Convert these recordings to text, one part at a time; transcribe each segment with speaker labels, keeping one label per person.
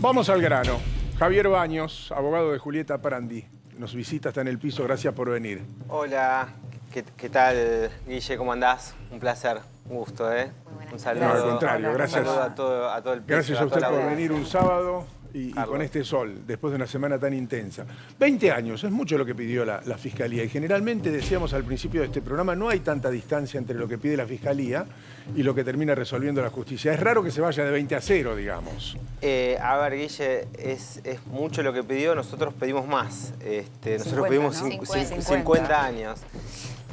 Speaker 1: Vamos al grano. Javier Baños, abogado de Julieta Prandi, nos visita, está en el piso, gracias por venir.
Speaker 2: Hola, ¿qué tal, Guille? ¿Cómo andás? Un placer, un gusto, ¿eh? Un saludo.
Speaker 1: No, al contrario, gracias.
Speaker 2: Un saludo a todo el piso.
Speaker 1: Gracias a usted por venir un sábado y
Speaker 2: Carlos.
Speaker 1: con este sol, después de una semana tan intensa. 20 años, es mucho lo que pidió la Fiscalía. Y generalmente, decíamos al principio de este programa, no hay tanta distancia entre lo que pide la Fiscalía y lo que termina resolviendo la justicia. Es raro que se vaya de 20 a 0, digamos.
Speaker 2: A ver, Guille, es mucho lo que pidió. Nosotros pedimos más. Nosotros
Speaker 3: 50,
Speaker 2: pedimos
Speaker 3: ¿no?
Speaker 2: 50 años.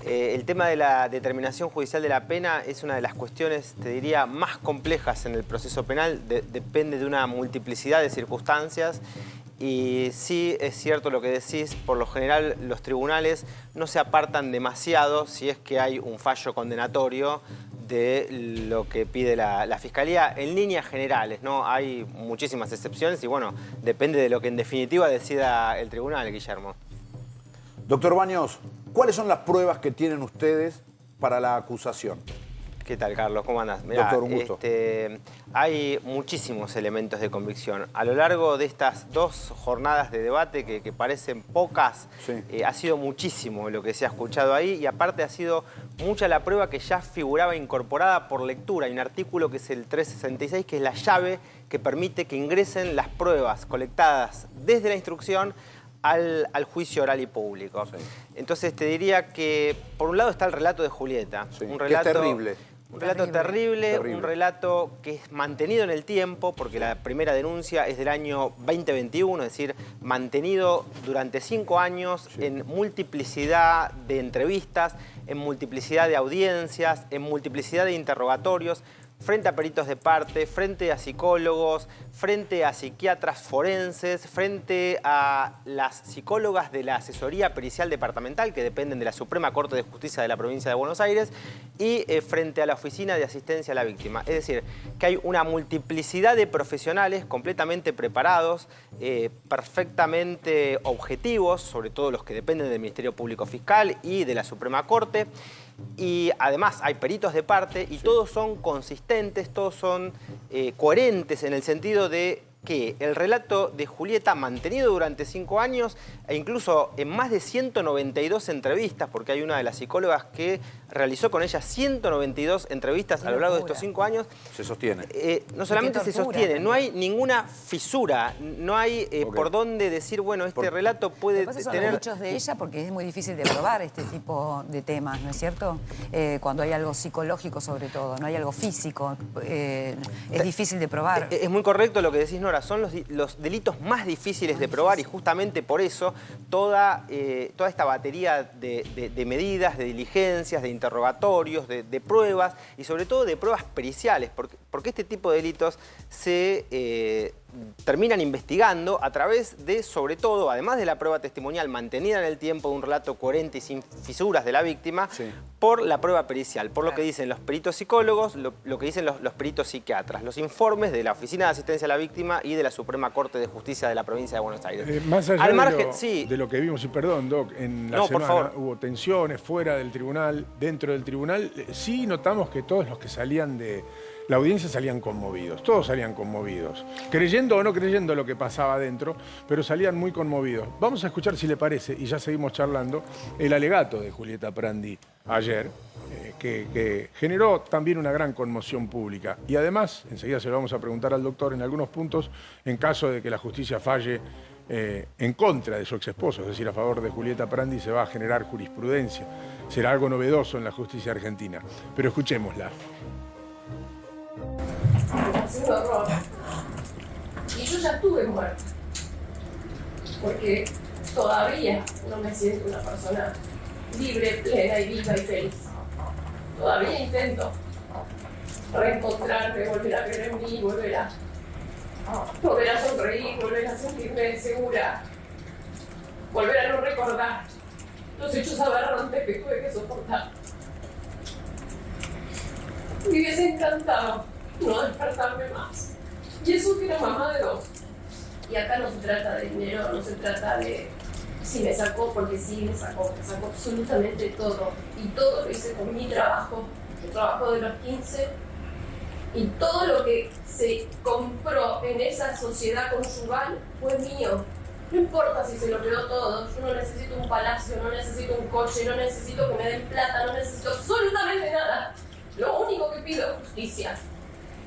Speaker 2: El tema de la determinación judicial de la pena es una de las cuestiones, te diría, más complejas en el proceso penal. Depende de una multiplicidad de circunstancias. Y sí, es cierto lo que decís, por lo general los tribunales no se apartan demasiado si es que hay un fallo condenatorio de lo que pide la Fiscalía en líneas generales, ¿no? Hay muchísimas excepciones y bueno, depende de lo que en definitiva decida el tribunal, Guillermo.
Speaker 4: Doctor Baños, ¿cuáles son las pruebas que tienen ustedes para la acusación?
Speaker 2: ¿Qué tal, Carlos? ¿Cómo andás? Mirá,
Speaker 4: Doctor, un gusto.
Speaker 2: Hay muchísimos elementos de convicción. A lo largo de estas 2 jornadas de debate, que parecen pocas,
Speaker 4: sí.
Speaker 2: ha sido muchísimo lo que se ha escuchado ahí y aparte ha sido mucha la prueba que ya figuraba incorporada por lectura. Hay un artículo que es el 366, que es la llave que permite que ingresen las pruebas colectadas desde la instrucción al juicio oral y público. Sí. Entonces te diría que por un lado está el relato de Julieta.
Speaker 4: Sí.
Speaker 2: Un relato
Speaker 4: terrible.
Speaker 2: Un relato terrible, un relato que es mantenido en el tiempo, porque la primera denuncia es del año 2021, es decir, mantenido durante 5 años en multiplicidad de entrevistas, en multiplicidad de audiencias, en multiplicidad de interrogatorios, frente a peritos de parte, frente a psicólogos, frente a psiquiatras forenses, frente a las psicólogas de la asesoría pericial departamental, que dependen de la Suprema Corte de Justicia de la Provincia de Buenos Aires, y frente a la Oficina de Asistencia a la Víctima. Es decir, que hay una multiplicidad de profesionales completamente preparados, perfectamente objetivos, sobre todo los que dependen del Ministerio Público Fiscal y de la Suprema Corte. Y además hay peritos de parte y todos son consistentes, todos son coherentes en el sentido de que el relato de Julieta, mantenido durante 5 años e incluso en más de 192 entrevistas, porque hay una de las psicólogas que realizó con ella 192 entrevistas a lo largo de estos 5 años.
Speaker 4: Se sostiene.
Speaker 2: No solamente se sostiene, no hay ninguna fisura, no hay por dónde decir, bueno, este relato puede
Speaker 3: Lo que pasa son los dichos de ella, porque es muy difícil de probar este tipo de temas, ¿no es cierto? Cuando hay algo psicológico sobre todo, no hay algo físico, es difícil de probar.
Speaker 2: Es muy correcto lo que decís, Nora, son los delitos más difíciles de probar y justamente por eso toda esta batería de medidas, de diligencias, de interrogatorios, de pruebas y sobre todo de pruebas periciales, porque este tipo de delitos se terminan investigando a través de, sobre todo, además de la prueba testimonial mantenida en el tiempo de un relato coherente y sin fisuras de la víctima, por la prueba pericial, por lo que dicen los peritos psicólogos, lo que dicen los peritos psiquiatras, los informes de la Oficina de Asistencia a la Víctima y de la Suprema Corte de Justicia de la Provincia de Buenos Aires.
Speaker 1: Más allá
Speaker 2: Al margen,
Speaker 1: de lo que vimos, y perdón, Doc, en la semana hubo tensiones fuera del tribunal, dentro del tribunal, sí notamos que todos los que salían de la audiencia salían conmovidos, todos salían conmovidos, creyendo o no creyendo lo que pasaba adentro, pero salían muy conmovidos. Vamos a escuchar, si le parece, y ya seguimos charlando, el alegato de Julieta Prandi ayer, que generó también una gran conmoción pública. Y además, enseguida se lo vamos a preguntar al doctor en algunos puntos, en caso de que la justicia falle en contra de su exesposo, es decir, a favor de Julieta Prandi, se va a generar jurisprudencia. Será algo novedoso en la justicia argentina. Pero escuchémosla.
Speaker 5: Es un horror. Y yo ya estuve muerta. Porque todavía no me siento una persona libre, plena y viva y feliz. Todavía intento reencontrarme, volver a creer en mí, volver a sonreír, volver a sentirme segura, volver a no recordar los hechos aberrantes que tuve que soportar. Me hubiese encantado no despertarme más. Y eso que era mamá de 2. Y acá no se trata de dinero, no se trata de si me sacó, porque sí me sacó absolutamente todo. Y todo lo hice con mi trabajo, el trabajo de los 15. Y todo lo que se en esa sociedad conyugal fue mío. No importa si se lo quedó todo, yo no necesito un palacio, no necesito un coche, no necesito que me den plata, no necesito absolutamente nada. Lo único que pido es justicia.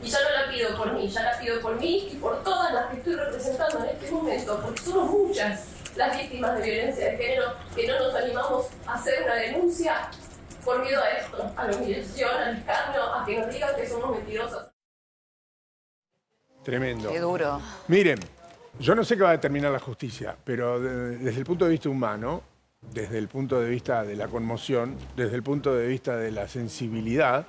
Speaker 5: Y ya no la pido por mí, ya la pido por mí y por todas las que estoy representando en este momento, porque somos muchas las víctimas de violencia de género que no nos animamos a hacer una denuncia por miedo a esto, a la humillación, al escarnio, a que nos digan que somos mentirosas.
Speaker 1: Tremendo.
Speaker 3: Qué duro.
Speaker 1: Miren, yo no sé qué va a determinar la justicia, pero desde el punto de vista humano, desde el punto de vista de la conmoción, desde el punto de vista de la sensibilidad,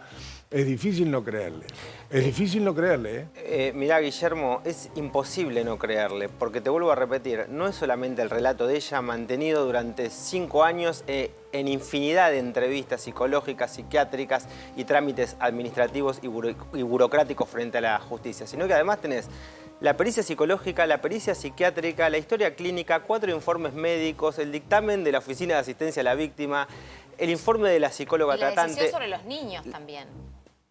Speaker 1: es difícil no creerle. Es difícil no creerle, ¿eh?
Speaker 2: Mirá, Guillermo, es imposible no creerle, porque te vuelvo a repetir, no es solamente el relato de ella mantenido durante 5 años en infinidad de entrevistas psicológicas, psiquiátricas y trámites administrativos y burocráticos frente a la justicia, sino que además tenés la pericia psicológica, la pericia psiquiátrica, la historia clínica, 4 informes médicos, el dictamen de la Oficina de Asistencia a la Víctima, el informe de la psicóloga
Speaker 6: y la
Speaker 2: tratante.
Speaker 6: decisión sobre los niños también.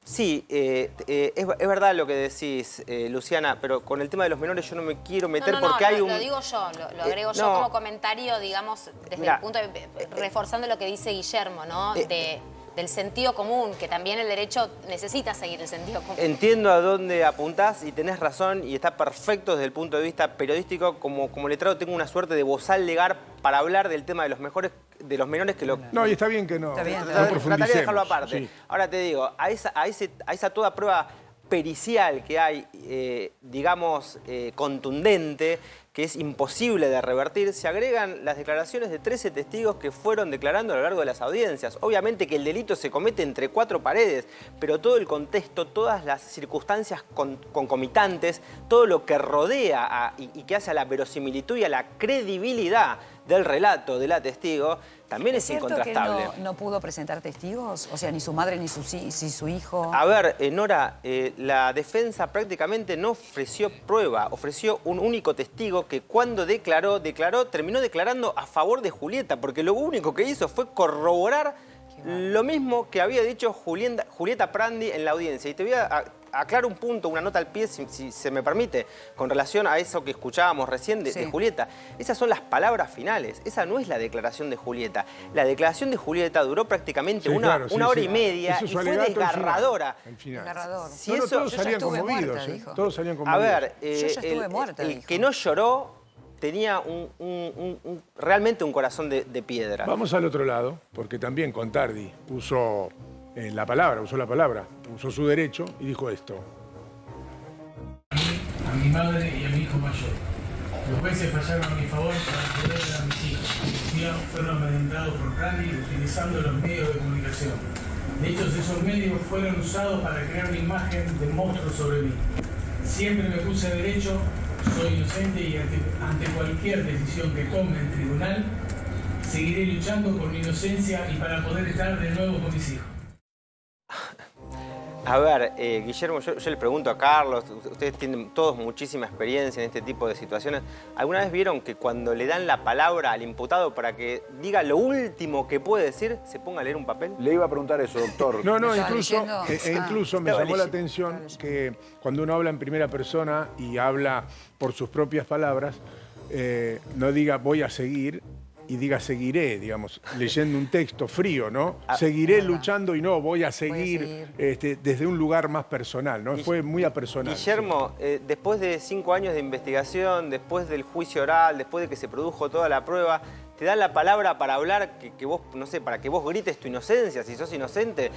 Speaker 2: Sí, es verdad lo que decís, Luciana, pero con el tema de los menores yo no me quiero meter porque hay un...
Speaker 6: Lo digo yo, lo agrego yo como comentario, digamos, desde el punto de... reforzando lo que dice Guillermo, ¿no? Del sentido común, que también el derecho necesita seguir el sentido común.
Speaker 2: Entiendo a dónde apuntás y tenés razón y está perfecto desde el punto de vista periodístico. Como letrado tengo una suerte de bozal legal para hablar del tema de los menores que lo...
Speaker 1: No, y está bien que no,
Speaker 3: Está bien,
Speaker 1: no
Speaker 3: está bien.
Speaker 1: profundicemos.
Speaker 2: Trataría de dejarlo aparte.
Speaker 1: Sí.
Speaker 2: Ahora te digo, a esa toda prueba pericial que hay, digamos, contundente, que es imposible de revertir, se agregan las declaraciones de 13 testigos que fueron declarando a lo largo de las audiencias. Obviamente que el delito se comete entre 4 paredes, pero todo el contexto, todas las circunstancias concomitantes, todo lo que rodea y que hace a la verosimilitud y a la credibilidad del relato de la testigo, también es incontrastable.
Speaker 3: ¿Es cierto que no pudo presentar testigos? O sea, ni su madre ni su hijo.
Speaker 2: A ver, Nora, la defensa prácticamente no ofreció prueba, ofreció un único testigo que cuando terminó declarando a favor de Julieta, porque lo único que hizo fue corroborar lo mismo que había dicho Julieta Prandi en la audiencia. Y te voy a aclarar un punto, una nota al pie, si se me permite, con relación a eso que escuchábamos recién de Julieta. Esas son las palabras finales, esa no es la declaración de Julieta. La declaración de Julieta duró prácticamente una hora y media y fue desgarradora.
Speaker 3: Desgarrador.
Speaker 2: Si
Speaker 1: No,
Speaker 2: eso,
Speaker 1: todos salían conmovidos,
Speaker 3: muerta, dijo.
Speaker 1: Todos salían conmovidos.
Speaker 2: a ver,
Speaker 3: Yo ya estuve muerta,
Speaker 2: el
Speaker 3: dijo.
Speaker 2: que no lloró tenía realmente un corazón de piedra.
Speaker 1: Vamos al otro lado, porque también Contardi usó la palabra, usó su derecho y dijo esto.
Speaker 7: A mi madre y a mi hijo mayor. Los jueces fallaron a mi favor para poder ver a mis hijos. Mis hijos fueron amedrentados por Prandi utilizando los medios de comunicación. De hecho, esos medios fueron usados para crear una imagen de monstruo sobre mí. Siempre me puse derecho, soy inocente y ante cualquier decisión que tome el tribunal, seguiré luchando por mi inocencia y para poder estar de nuevo con mis hijos.
Speaker 2: A ver, Guillermo, yo les pregunto a Carlos, ustedes tienen todos muchísima experiencia en este tipo de situaciones. ¿Alguna vez vieron que cuando le dan la palabra al imputado para que diga lo último que puede decir, se ponga a leer un papel?
Speaker 4: Le iba a preguntar eso, doctor.
Speaker 1: No,
Speaker 3: Estaba
Speaker 1: incluso me
Speaker 2: Estaba
Speaker 1: llamó la
Speaker 2: leyendo.
Speaker 1: atención que cuando uno habla en primera persona y habla por sus propias palabras, no diga voy a seguir y diga seguiré, digamos, leyendo un texto frío, ¿no? Seguiré luchando y no, voy a seguir desde un lugar más personal, ¿no? Fue muy apersonal.
Speaker 2: Guillermo, después de 5 años de investigación, después del juicio oral, después de que se produjo toda la prueba, te dan la palabra para hablar, que vos, no sé, para que vos grites tu inocencia, si sos inocente,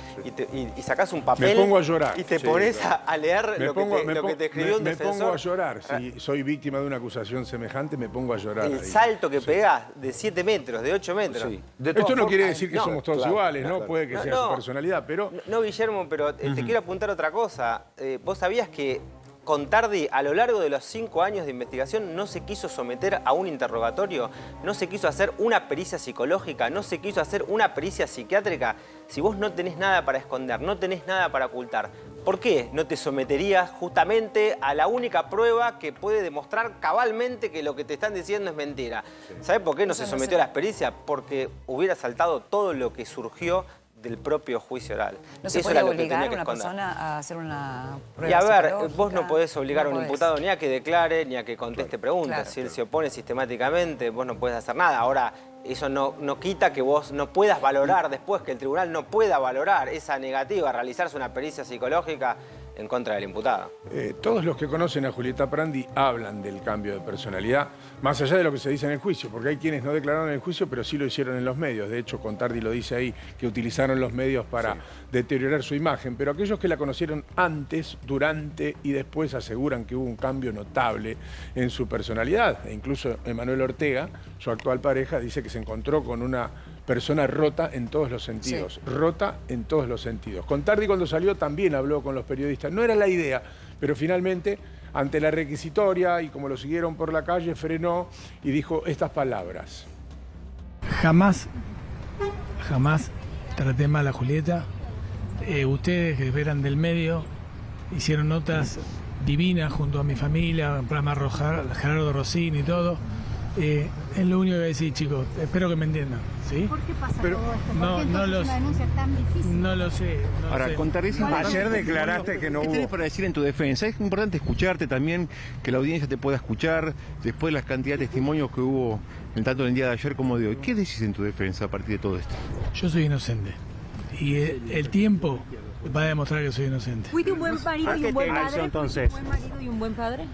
Speaker 2: y sacás un papel.
Speaker 1: Me pongo a llorar.
Speaker 2: Y te pones a leer lo que te escribió un defensor.
Speaker 1: Me pongo a llorar. Si soy víctima de una acusación semejante, me pongo a llorar.
Speaker 2: El
Speaker 1: ahí.
Speaker 2: salto que pegás de 7 metros, de 8 metros.
Speaker 4: Sí.
Speaker 1: Esto no quiere decir que
Speaker 2: no,
Speaker 1: somos todos
Speaker 4: claro,
Speaker 1: iguales, ¿no?
Speaker 4: claro.
Speaker 1: Puede que sea su personalidad, pero...
Speaker 2: No, Guillermo, pero te quiero apuntar otra cosa. ¿Vos sabías que Contardi, a lo largo de los 5 años de investigación, no se quiso someter a un interrogatorio, no se quiso hacer una pericia psicológica, no se quiso hacer una pericia psiquiátrica? Si vos no tenés nada para esconder, no tenés nada para ocultar, ¿por qué no te someterías justamente a la única prueba que puede demostrar cabalmente que lo que te están diciendo es mentira? ¿Sabés por qué no se sometió a las pericias? Porque hubiera saltado todo lo que surgió del propio juicio oral.
Speaker 3: ¿No se puede obligar a una persona a hacer una prueba
Speaker 2: Y a ver,
Speaker 3: psicológica?
Speaker 2: vos no podés obligar a un
Speaker 3: podés.
Speaker 2: imputado ni a que declare, ni a que conteste preguntas.
Speaker 3: Claro.
Speaker 2: Si él se opone sistemáticamente, vos no podés hacer nada. Ahora, eso no quita que vos no puedas valorar después, que el tribunal no pueda valorar esa negativa, realizarse una pericia psicológica en contra del imputado.
Speaker 1: Todos los que conocen a Julieta Prandi hablan del cambio de personalidad, más allá de lo que se dice en el juicio, porque hay quienes no declararon en el juicio, pero sí lo hicieron en los medios. De hecho, Contardi lo dice ahí, que utilizaron los medios para deteriorar su imagen. Pero aquellos que la conocieron antes, durante y después aseguran que hubo un cambio notable en su personalidad. E incluso Emanuel Ortega, su actual pareja, dice que se encontró con una persona rota en todos los sentidos, rota en todos los sentidos. Contardi cuando salió también habló con los periodistas, no era la idea, pero finalmente ante la requisitoria y como lo siguieron por la calle frenó y dijo estas palabras.
Speaker 7: Jamás traté mal a Julieta. Ustedes que eran del medio hicieron notas divinas junto a mi familia, el programa Gerardo Rossini y todo. Es lo único que voy a decir, chicos. Espero que me entiendan. ¿Sí?
Speaker 8: ¿Por qué pasa
Speaker 7: Pero
Speaker 8: todo esto? ¿Por
Speaker 7: no,
Speaker 8: qué
Speaker 7: no
Speaker 8: entonces
Speaker 7: lo
Speaker 8: una denuncia tan difícil?
Speaker 7: No lo sé.
Speaker 9: Ahora, Contardi,
Speaker 1: Ayer declaraste que no
Speaker 9: ¿qué
Speaker 1: hubo.
Speaker 9: tenés para decir en tu defensa? Es importante escucharte también, que la audiencia te pueda escuchar después de las cantidades de testimonios que hubo tanto en el día de ayer como de hoy. ¿Qué decís en tu defensa a partir de todo esto?
Speaker 7: Yo soy inocente. Y el tiempo va a demostrar que soy inocente.
Speaker 8: ¿Fuiste un buen marido y un buen padre?
Speaker 9: Entonces,
Speaker 8: ¿Un buen marido y un buen padre?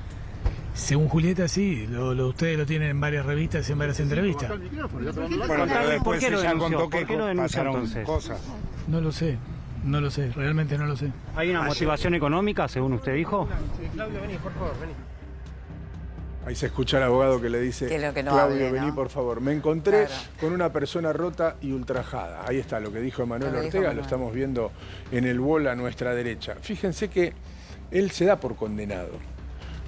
Speaker 7: Según Julieta, sí. Ustedes lo tienen en varias revistas y en varias entrevistas.
Speaker 1: Bueno, pero después ella contó que pasaron cosas.
Speaker 7: No lo sé. No lo sé. Realmente no lo sé.
Speaker 10: ¿Hay una motivación económica, según usted dijo?
Speaker 7: Claudio, vení, por favor, vení.
Speaker 1: Ahí se escucha al abogado que le dice,
Speaker 3: Que lo que no
Speaker 1: Claudio,
Speaker 3: hable,
Speaker 1: vení
Speaker 3: ¿no?
Speaker 1: por favor. Me encontré
Speaker 3: Claro.
Speaker 1: con una persona rota y ultrajada. Ahí está lo que dijo Emanuel
Speaker 3: Lo que dijo
Speaker 1: Ortega,
Speaker 3: Manuel.
Speaker 1: lo estamos viendo en el wall a nuestra derecha. Fíjense que él se da por condenado,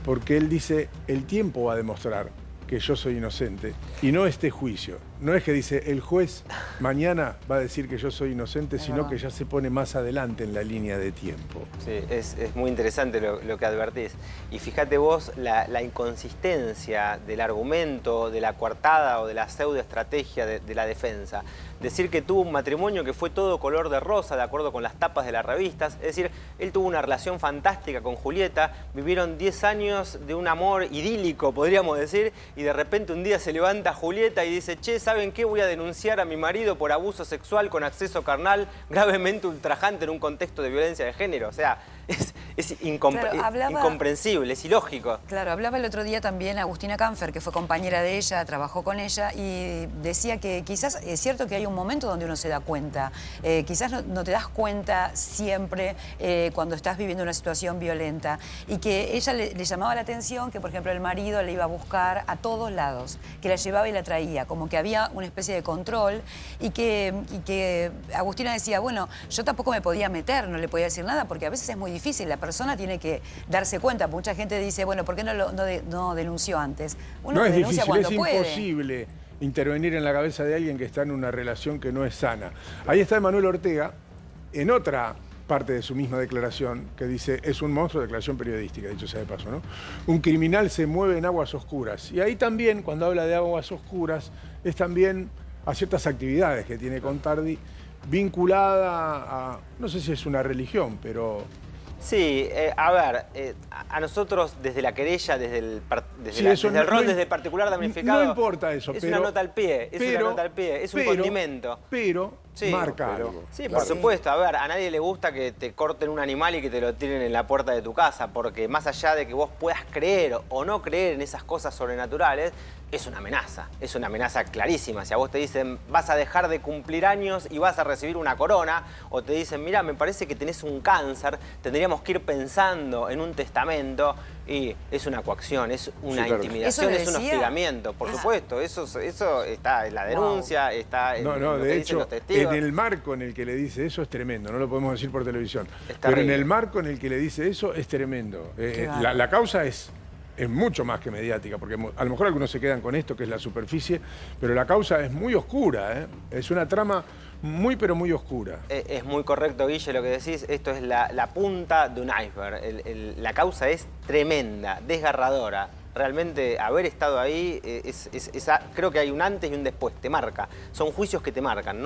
Speaker 1: porque él dice, el tiempo va a demostrar que yo soy inocente y no este juicio. No es que dice, el juez mañana va a decir que yo soy inocente, sino que ya se pone más adelante en la línea de tiempo.
Speaker 2: Sí, es muy interesante lo que advertís. Y fíjate vos la inconsistencia del argumento, de la coartada o de la pseudoestrategia de la defensa. Decir que tuvo un matrimonio que fue todo color de rosa, de acuerdo con las tapas de las revistas. Es decir, él tuvo una relación fantástica con Julieta, vivieron 10 años de un amor idílico, podríamos decir, y de repente un día se levanta Julieta y dice, che, ¿saben qué? Voy a denunciar a mi marido por abuso sexual con acceso carnal gravemente ultrajante en un contexto de violencia de género. O sea, es incomprensible, es ilógico.
Speaker 3: Claro, hablaba el otro día también Agustina Canfer, que fue compañera de ella, trabajó con ella, y decía que quizás es cierto que hay un momento donde uno se da cuenta. Quizás no te das cuenta siempre cuando estás viviendo una situación violenta. Y que ella le llamaba la atención que, por ejemplo, el marido le iba a buscar a todos lados, que la llevaba y la traía, como que había una especie de control, y que Agustina decía, bueno, yo tampoco me podía meter, no le podía decir nada, porque a veces es muy difícil, la persona tiene que darse cuenta. Mucha gente dice, bueno, ¿por qué no denunció antes? Uno
Speaker 1: No es
Speaker 3: denuncia
Speaker 1: difícil,
Speaker 3: cuando
Speaker 1: es
Speaker 3: puede.
Speaker 1: imposible intervenir en la cabeza de alguien que está en una relación que no es sana. Ahí está Emanuel Ortega, en otra parte de su misma declaración, que dice, es un monstruo, declaración periodística, dicho sea de paso, ¿no? Un criminal se mueve en aguas oscuras. Y ahí también, cuando habla de aguas oscuras, es también a ciertas actividades que tiene Contardi, vinculada a, no sé si es una religión, pero...
Speaker 2: Sí, a ver, a nosotros desde la querella, desde el rol, desde el particular damnificado...
Speaker 1: No importa eso,
Speaker 2: es una nota al pie, es un condimento.
Speaker 1: Pero
Speaker 2: Sí,
Speaker 1: marca algo.
Speaker 2: Sí, por supuesto. A ver, a nadie le gusta que te corten un animal y que te lo tiren en la puerta de tu casa, porque más allá de que vos puedas creer o no creer en esas cosas sobrenaturales, es una amenaza clarísima. Si a vos te dicen, vas a dejar de cumplir años y vas a recibir una corona, o te dicen, mira, me parece que tenés un cáncer, tendríamos que ir pensando en un testamento, y es una coacción, es una intimidación, es un hostigamiento. Por supuesto, eso está en la denuncia, está en lo que dicen los testigos.
Speaker 1: En el marco en el que le dice eso es tremendo, no lo podemos decir por televisión. Pero en el marco en el que le dice eso es tremendo. La causa es mucho más que mediática, porque a lo mejor algunos se quedan con esto, que es la superficie, pero la causa es muy oscura, ¿eh? Es una trama muy, pero muy oscura.
Speaker 2: Es muy correcto, Guille, lo que decís. Esto es la punta de un iceberg. La causa es tremenda, desgarradora. realmente haber estado ahí, creo que hay un antes y un después, te marca. Son juicios que te marcan.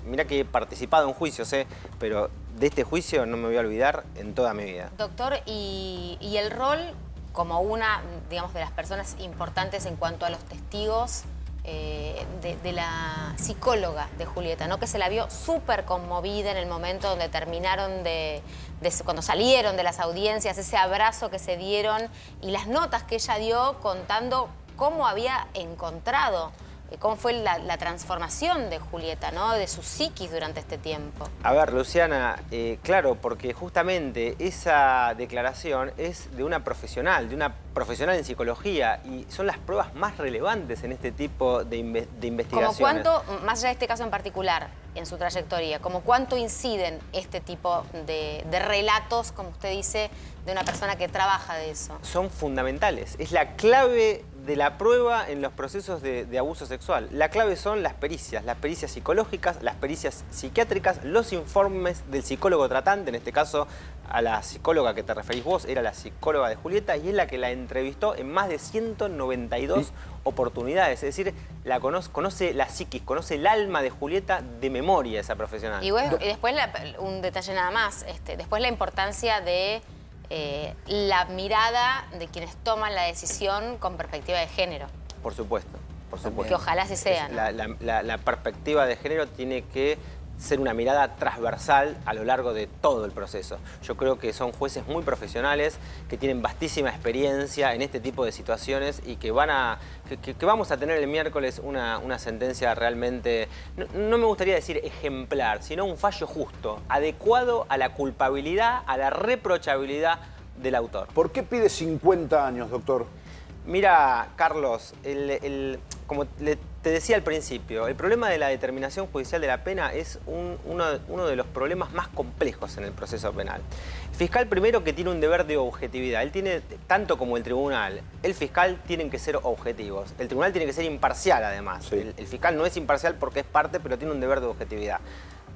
Speaker 2: Mirá que he participado en juicios, pero de este juicio no me voy a olvidar en toda mi vida.
Speaker 6: Doctor, y el rol como una, digamos, de las personas importantes en cuanto a los testigos de la psicóloga de Julieta, ¿no? Que se la vio súper conmovida en el momento donde terminaron cuando salieron de las audiencias, ese abrazo que se dieron y las notas que ella dio contando cómo había encontrado, cómo fue la transformación de Julieta, ¿no? De su psiquis durante este tiempo.
Speaker 2: A ver, Luciana, claro, porque justamente esa declaración es de una profesional en psicología y son las pruebas más relevantes en este tipo de investigaciones.
Speaker 6: ¿Como cuánto, más allá de este caso en particular, en su trayectoria, como cuánto inciden este tipo de relatos, como usted dice, de una persona que trabaja de eso?
Speaker 2: Son fundamentales. Es la clave de la prueba en los procesos de abuso sexual. La clave son las pericias psicológicas, las pericias psiquiátricas, los informes del psicólogo tratante, en este caso a la psicóloga que te referís vos, era la psicóloga de Julieta y es la que la entrevistó en más de 192 oportunidades. Es decir, conoce la psiquis, conoce el alma de Julieta de memoria, esa profesional.
Speaker 6: Y después, un detalle nada más, después la importancia de la mirada de quienes toman la decisión con perspectiva de género.
Speaker 2: Por supuesto, por supuesto.
Speaker 6: Que ojalá así sea, ¿no?
Speaker 2: La perspectiva de género tiene que ser una mirada transversal a lo largo de todo el proceso. Yo creo que son jueces muy profesionales, que tienen vastísima experiencia en este tipo de situaciones y que vamos a tener el miércoles una sentencia realmente, no me gustaría decir ejemplar, sino un fallo justo, adecuado a la culpabilidad, a la reprochabilidad del autor.
Speaker 4: ¿Por qué pide 50 años, doctor?
Speaker 2: Mira, Carlos, como te decía al principio, el problema de la determinación judicial de la pena es uno de los problemas más complejos en el proceso penal. El fiscal primero que tiene un deber de objetividad, él tiene, tanto como el tribunal, el fiscal tienen que ser objetivos, el tribunal tiene que ser imparcial además. Sí. El fiscal no es imparcial porque es parte, pero tiene un deber de objetividad.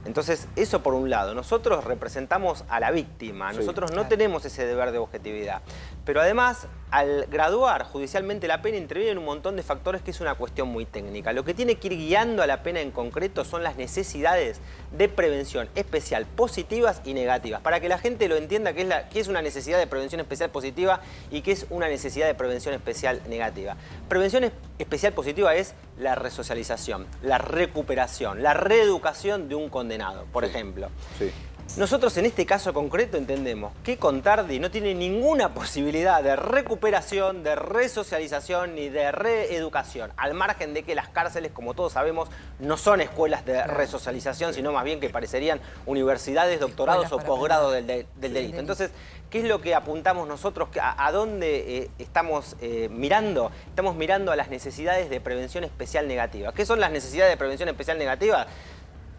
Speaker 2: Entonces, eso por un lado. Nosotros representamos a la víctima, nosotros no tenemos ese deber de objetividad. Pero además, al graduar judicialmente la pena, intervienen un montón de factores que es una cuestión muy técnica. Lo que tiene que ir guiando a la pena en concreto son las necesidades de prevención especial positivas y negativas. Para que la gente lo entienda qué es una necesidad de prevención especial positiva y qué es una necesidad de prevención especial negativa. Prevención especial positiva es la resocialización, la recuperación, la reeducación de un condenado, por ejemplo. Sí. Nosotros en este caso concreto entendemos que Contardi no tiene ninguna posibilidad de recuperación, de resocialización ni de reeducación, al margen de que las cárceles, como todos sabemos, no son escuelas de resocialización, sino más bien que parecerían universidades, doctorados o posgrados del delito. Entonces, ¿qué es lo que apuntamos nosotros? ¿A dónde estamos mirando? Estamos mirando a las necesidades de prevención especial negativa. ¿Qué son las necesidades de prevención especial negativa?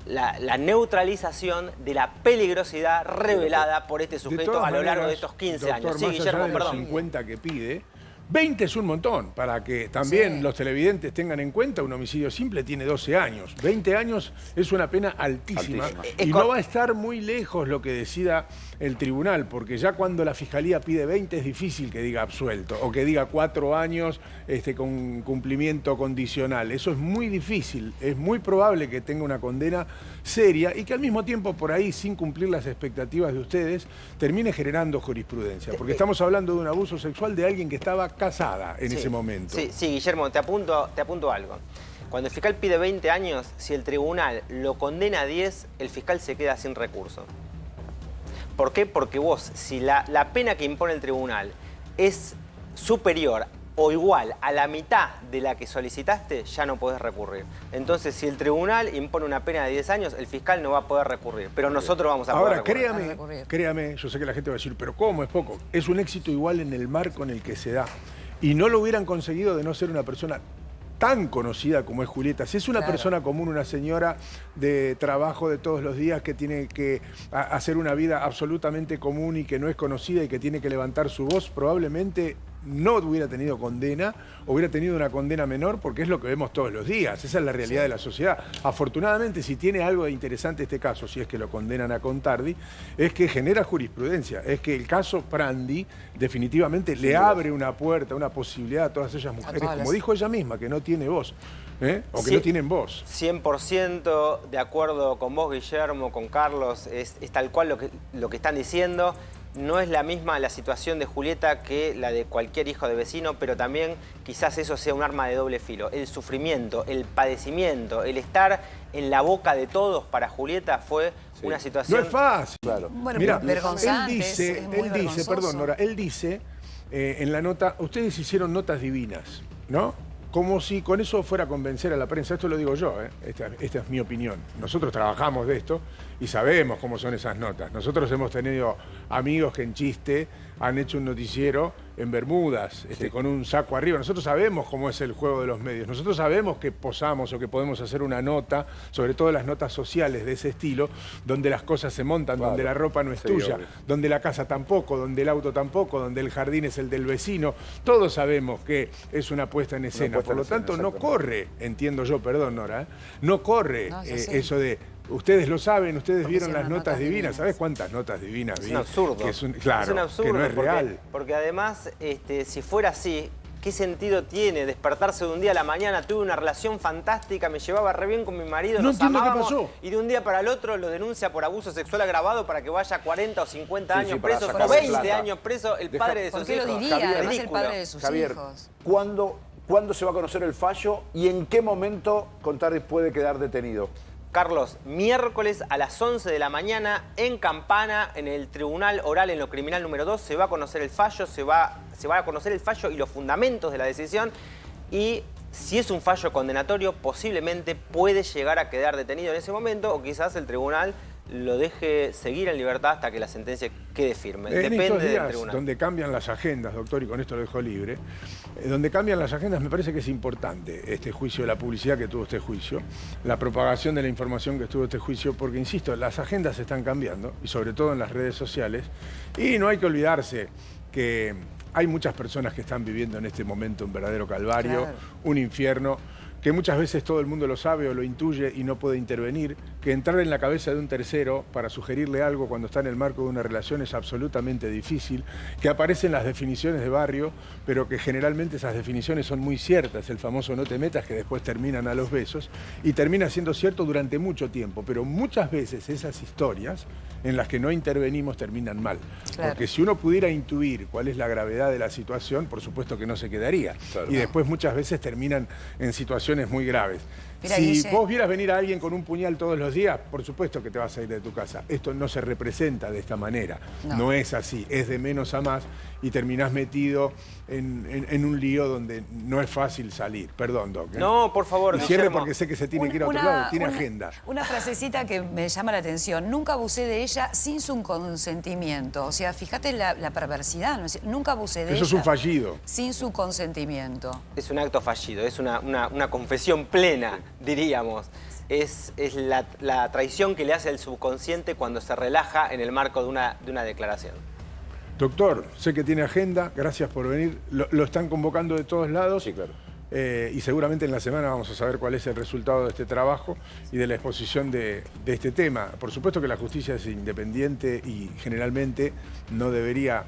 Speaker 2: La neutralización de la peligrosidad revelada por este sujeto a lo largo de estos 15 años. Sí, Guillermo, perdón.
Speaker 1: 50 que pide, 20 es un montón, para que también los televidentes tengan en cuenta, un homicidio simple tiene 12 años. 20 años es una pena altísima. Y no va a estar muy lejos lo que decida el tribunal, porque ya cuando la Fiscalía pide 20 es difícil que diga absuelto o que diga 4 años con cumplimiento condicional. Eso es muy difícil. Es muy probable que tenga una condena seria y que al mismo tiempo por ahí, sin cumplir las expectativas de ustedes, termine generando jurisprudencia. Porque estamos hablando de un abuso sexual de alguien que estaba casada en ese momento.
Speaker 2: Sí, Guillermo, te apunto algo. Cuando el fiscal pide 20 años, si el tribunal lo condena a 10, el fiscal se queda sin recurso. ¿Por qué? Porque vos, si la pena que impone el tribunal es superior o igual a la mitad de la que solicitaste, ya no podés recurrir. Entonces, si el tribunal impone una pena de 10 años, el fiscal no va a poder recurrir, pero nosotros vamos a poder recurrir.
Speaker 1: Ahora, créame, yo sé que la gente va a decir, pero ¿cómo? Es poco. Es un éxito igual en el marco en el que se da. Y no lo hubieran conseguido de no ser una persona tan conocida como es Julieta. Si es una persona común, una señora de trabajo de todos los días que tiene que hacer una vida absolutamente común y que no es conocida y que tiene que levantar su voz, probablemente no hubiera tenido condena, hubiera tenido una condena menor, porque es lo que vemos todos los días. Esa es la realidad de la sociedad. Afortunadamente, si tiene algo de interesante este caso, si es que lo condenan a Contardi, es que genera jurisprudencia. Es que el caso Prandi definitivamente le abre una puerta, una posibilidad a todas esas mujeres, como dijo ella misma, que no tiene voz. O que no tienen voz.
Speaker 2: 100% de acuerdo con vos, Guillermo, con Carlos, es tal cual lo que están diciendo. No es la misma la situación de Julieta que la de cualquier hijo de vecino, pero también quizás eso sea un arma de doble filo. El sufrimiento, el padecimiento, el estar en la boca de todos para Julieta fue una situación...
Speaker 1: No es fácil.
Speaker 4: Claro.
Speaker 3: Bueno,
Speaker 1: Mira,
Speaker 3: vergonzante,
Speaker 1: él dice, perdón, Nora, él dice en la nota, ustedes hicieron notas divinas, ¿no? Como si con eso fuera a convencer a la prensa. Esto lo digo yo, esta es mi opinión. Nosotros trabajamos de esto y sabemos cómo son esas notas. Nosotros hemos tenido amigos que en chiste han hecho un noticiero en Bermudas, con un saco arriba. Nosotros sabemos cómo es el juego de los medios. Nosotros sabemos que posamos o que podemos hacer una nota, sobre todo las notas sociales de ese estilo, donde las cosas se montan, donde la ropa no es tuya, donde la casa tampoco, donde el auto tampoco, donde el jardín es el del vecino. Todos sabemos que es una puesta en escena. Por lo tanto, no corre, entiendo yo, perdón, Nora, no corre eso de... Ustedes lo saben, ustedes vieron las notas divinas. ¿Sabés cuántas notas divinas vi?
Speaker 2: Es un absurdo.
Speaker 1: Que es claro,
Speaker 2: es un absurdo,
Speaker 1: que no es real.
Speaker 2: Porque además, si fuera así, ¿qué sentido tiene despertarse de un día a la mañana? Tuve una relación fantástica, me llevaba re bien con mi marido, nos amábamos, y de un día para el otro lo denuncia por abuso sexual agravado para que vaya 40 o 50 años preso, o 20 años preso el padre de sus hijos.
Speaker 3: ¿Por qué lo diría?
Speaker 4: Javier,
Speaker 3: Además, el padre de sus hijos.
Speaker 4: ¿Cuándo se va a conocer el fallo y en qué momento Contardi puede quedar detenido?
Speaker 2: Carlos, miércoles a las 11 de la mañana en Campana, en el Tribunal Oral en lo Criminal número 2, se va a conocer el fallo, se va a conocer el fallo y los fundamentos de la decisión. Y si es un fallo condenatorio, posiblemente puede llegar a quedar detenido en ese momento, o quizás el tribunal lo deje seguir en libertad hasta que la sentencia quede firme. Depende
Speaker 1: estos días
Speaker 2: del tribunal.
Speaker 1: Donde cambian las agendas, doctor, y con esto lo dejo libre, donde cambian las agendas, me parece que es importante este juicio, la publicidad que tuvo este juicio, la propagación de la información que tuvo este juicio, porque, insisto, las agendas están cambiando, y sobre todo en las redes sociales, y no hay que olvidarse que hay muchas personas que están viviendo en este momento un verdadero calvario, un infierno, que muchas veces todo el mundo lo sabe o lo intuye y no puede intervenir, que entrar en la cabeza de un tercero para sugerirle algo cuando está en el marco de una relación es absolutamente difícil, que aparecen las definiciones de barrio, pero que generalmente esas definiciones son muy ciertas, el famoso no te metas, que después terminan a los besos, y termina siendo cierto durante mucho tiempo, pero muchas veces esas historias en las que no intervenimos terminan mal. Porque si uno pudiera intuir cuál es la gravedad de la situación, por supuesto que no se quedaría. Y después muchas veces terminan en situaciones muy graves.
Speaker 3: Mira,
Speaker 1: si
Speaker 3: Guille,
Speaker 1: vos vieras venir a alguien con un puñal todos los días, por supuesto que te vas a ir de tu casa. Esto no se representa de esta manera. No es así. Es de menos a más y terminás metido en un lío donde no es fácil salir. Perdón, Doc.
Speaker 2: No, por favor,
Speaker 1: y cierre porque sé que se tiene que ir a otro lado. Tiene agenda.
Speaker 3: Una frasecita que me llama la atención. Nunca abusé de ella sin su consentimiento. O sea, fíjate la perversidad. ¿No? Nunca abusé de ella.
Speaker 1: Eso es un fallido.
Speaker 3: Sin su consentimiento.
Speaker 2: Es un acto fallido, es una confesión plena, diríamos. Es la traición que le hace el subconsciente cuando se relaja en el marco de una declaración.
Speaker 1: Doctor, sé que tiene agenda, gracias por venir. Lo están convocando de todos lados.
Speaker 4: Sí, claro.
Speaker 1: Y seguramente en la semana vamos a saber cuál es el resultado de este trabajo y de la exposición de este tema. Por supuesto que la justicia es independiente y generalmente no debería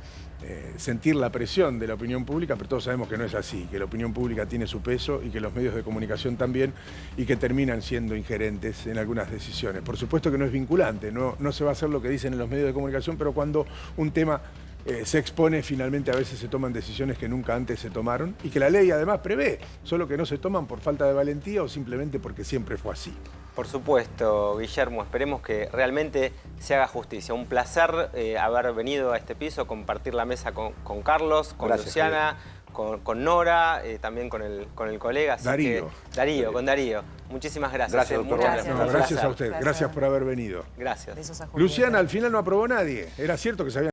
Speaker 1: sentir la presión de la opinión pública, pero todos sabemos que no es así, que la opinión pública tiene su peso y que los medios de comunicación también, y que terminan siendo ingerentes en algunas decisiones. Por supuesto que no es vinculante, no se va a hacer lo que dicen en los medios de comunicación, pero cuando un tema se expone, finalmente a veces se toman decisiones que nunca antes se tomaron y que la ley además prevé, solo que no se toman por falta de valentía o simplemente porque siempre fue así.
Speaker 2: Por supuesto, Guillermo, esperemos que realmente se haga justicia. Un placer haber venido a este piso, compartir la mesa con Carlos, con Luciana, con Nora, también con el colega. Así
Speaker 1: Darío.
Speaker 2: Con Darío. Muchísimas gracias.
Speaker 4: Gracias, doctor.
Speaker 1: Gracias a usted. Gracias por haber venido.
Speaker 2: Gracias.
Speaker 1: Luciana, al final no aprobó nadie. Era cierto que se habían